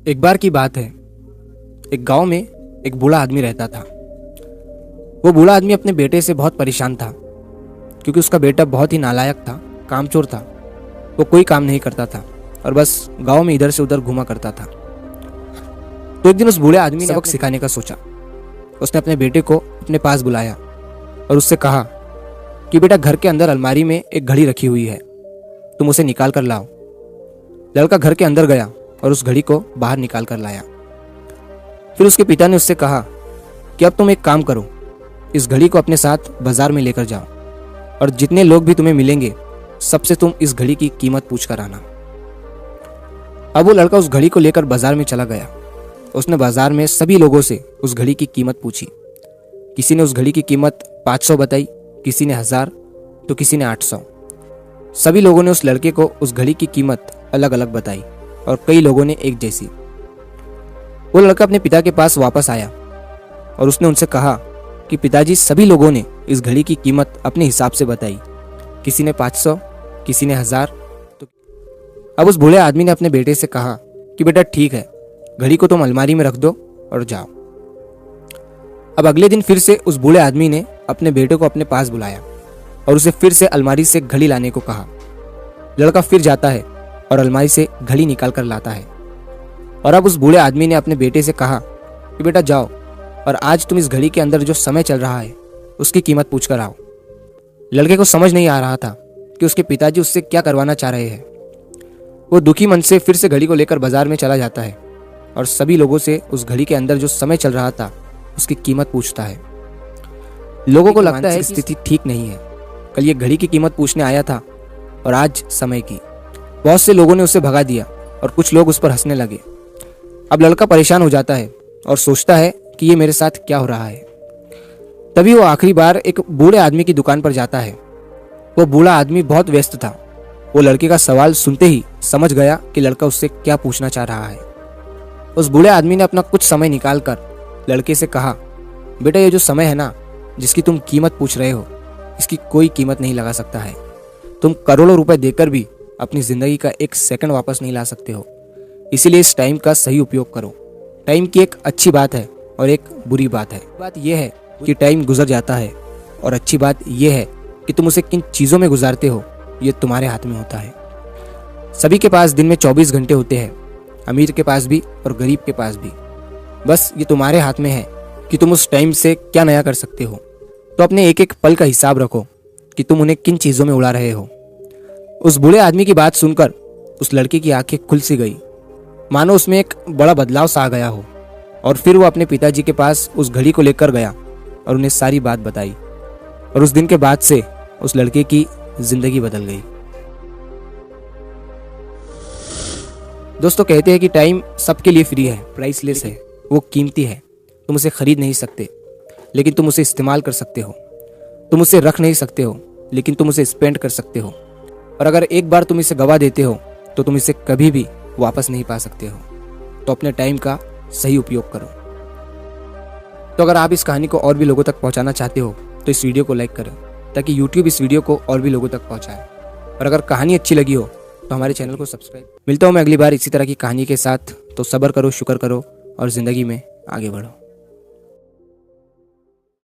एक बार की बात है, एक गांव में एक बूढ़ा आदमी रहता था। वो बूढ़ा आदमी अपने बेटे से बहुत परेशान था क्योंकि उसका बेटा बहुत ही नालायक था, कामचोर था। वो कोई काम नहीं करता था और बस गांव में इधर से उधर घूमा करता था। तो एक दिन उस बूढ़े आदमी ने सबक सिखाने का सोचा। उसने अपने बेटे को अपने पास बुलाया और उससे कहा कि बेटा, घर के अंदर अलमारी में एक घड़ी रखी हुई है, तुम उसे निकाल कर लाओ। लड़का घर के अंदर गया और उस घड़ी को बाहर निकाल कर लाया। फिर उसके पिता ने उससे कहा कि अब तुम एक काम करो, इस घड़ी को अपने साथ बाजार में लेकर जाओ और जितने लोग भी तुम्हें मिलेंगे सबसे तुम इस घड़ी की कीमत पूछ कर आना। अब वो लड़का उस घड़ी को लेकर बाजार में चला गया। उसने बाजार में सभी लोगों से उस घड़ी की कीमत पूछी। किसी ने उस घड़ी की कीमत 500 बताई, किसी ने 1000, तो किसी ने 800। सभी लोगों ने उस लड़के को उस घड़ी की कीमत अलग अलग बताई और कई लोगों ने एक जैसी। वो लड़का अपने पिता के पास वापस आया और उसने उनसे कहा कि पिताजी, सभी लोगों ने इस घड़ी की कीमत अपने हिसाब से बताई, किसी ने 500, किसी ने 1000। तो अब उस बूढ़े आदमी ने अपने बेटे से कहा कि बेटा ठीक है, घड़ी को तुम अलमारी में रख दो और जाओ। अब अगले दिन फिर से उस बूढ़े आदमी ने अपने बेटे को अपने पास बुलाया और उसे फिर से अलमारी से घड़ी लाने को कहा। लड़का फिर जाता है और अलमारी से घड़ी निकाल कर लाता है। और अब उस बूढ़े आदमी ने अपने बेटे से कहा कि बेटा जाओ और आज तुम इस घड़ी के अंदर जो समय चल रहा है उसकी कीमत पूछ कर आओ। लड़के को समझ नहीं आ रहा था कि उसके पिताजी उससे क्या करवाना चाह रहे हैं। वो दुखी मन से फिर से घड़ी को लेकर बाजार में चला जाता है और सभी लोगों से उस घड़ी के अंदर जो समय चल रहा था उसकी कीमत पूछता है। लोगों को लगता है कि स्थिति ठीक नहीं है। कल ये घड़ी की कीमत पूछने आया था और आज समय की। बहुत से लोगों ने उसे भगा दिया और कुछ लोग उस पर हंसने लगे। अब लड़का परेशान हो जाता है और सोचता है कि ये मेरे साथ क्या हो रहा है। तभी वो आखिरी बार एक बूढ़े आदमी की दुकान पर जाता है। वो बूढ़ा आदमी बहुत व्यस्त था। वो लड़के का सवाल सुनते ही समझ गया कि लड़का उससे क्या पूछना चाह रहा है। उस बूढ़े आदमी ने अपना कुछ समय निकालकर लड़के से कहा, बेटा, ये जो समय है ना, जिसकी तुम कीमत पूछ रहे हो, इसकी कोई कीमत नहीं लगा सकता है। तुम करोड़ों रुपए देकर भी अपनी जिंदगी का एक सेकंड वापस नहीं ला सकते हो। इसीलिए इस टाइम का सही उपयोग करो। टाइम की एक अच्छी बात है और एक बुरी बात है। बात यह है कि टाइम गुजर जाता है और अच्छी बात यह है कि तुम उसे किन चीज़ों में गुजारते हो ये तुम्हारे हाथ में होता है। सभी के पास दिन में 24 घंटे होते हैं, अमीर के पास भी और गरीब के पास भी। बस ये तुम्हारे हाथ में है कि तुम उस टाइम से क्या नया कर सकते हो। तो अपने एक एक पल का हिसाब रखो कि तुम उन्हें किन चीज़ों में उड़ा रहे हो। उस बूढ़े आदमी की बात सुनकर उस लड़के की आंखें खुल सी गई, मानो उसमें एक बड़ा बदलाव सा आ गया हो। और फिर वो अपने पिताजी के पास उस घड़ी को लेकर गया और उन्हें सारी बात बताई। और उस दिन के बाद से उस लड़के की जिंदगी बदल गई। दोस्तों, कहते हैं कि टाइम सबके लिए फ्री है, प्राइसलेस है। वो कीमती है, तुम उसे खरीद नहीं सकते, लेकिन तुम उसे इस्तेमाल कर सकते हो। तुम उसे रख नहीं सकते हो, लेकिन तुम उसे स्पेंड कर सकते हो। और अगर एक बार तुम इसे गवा देते हो तो तुम इसे कभी भी वापस नहीं पा सकते हो। तो अपने टाइम का सही उपयोग करो। तो अगर आप इस कहानी को और भी लोगों तक पहुंचाना चाहते हो तो इस वीडियो को लाइक करें ताकि YouTube इस वीडियो को और भी लोगों तक पहुंचाए। और अगर कहानी अच्छी लगी हो तो हमारे चैनल को सब्सक्राइब। मिलता हूं मैं अगली बार इसी तरह की कहानी के साथ। तो सब्र करो, शुक्र करो और ज़िंदगी में आगे बढ़ो।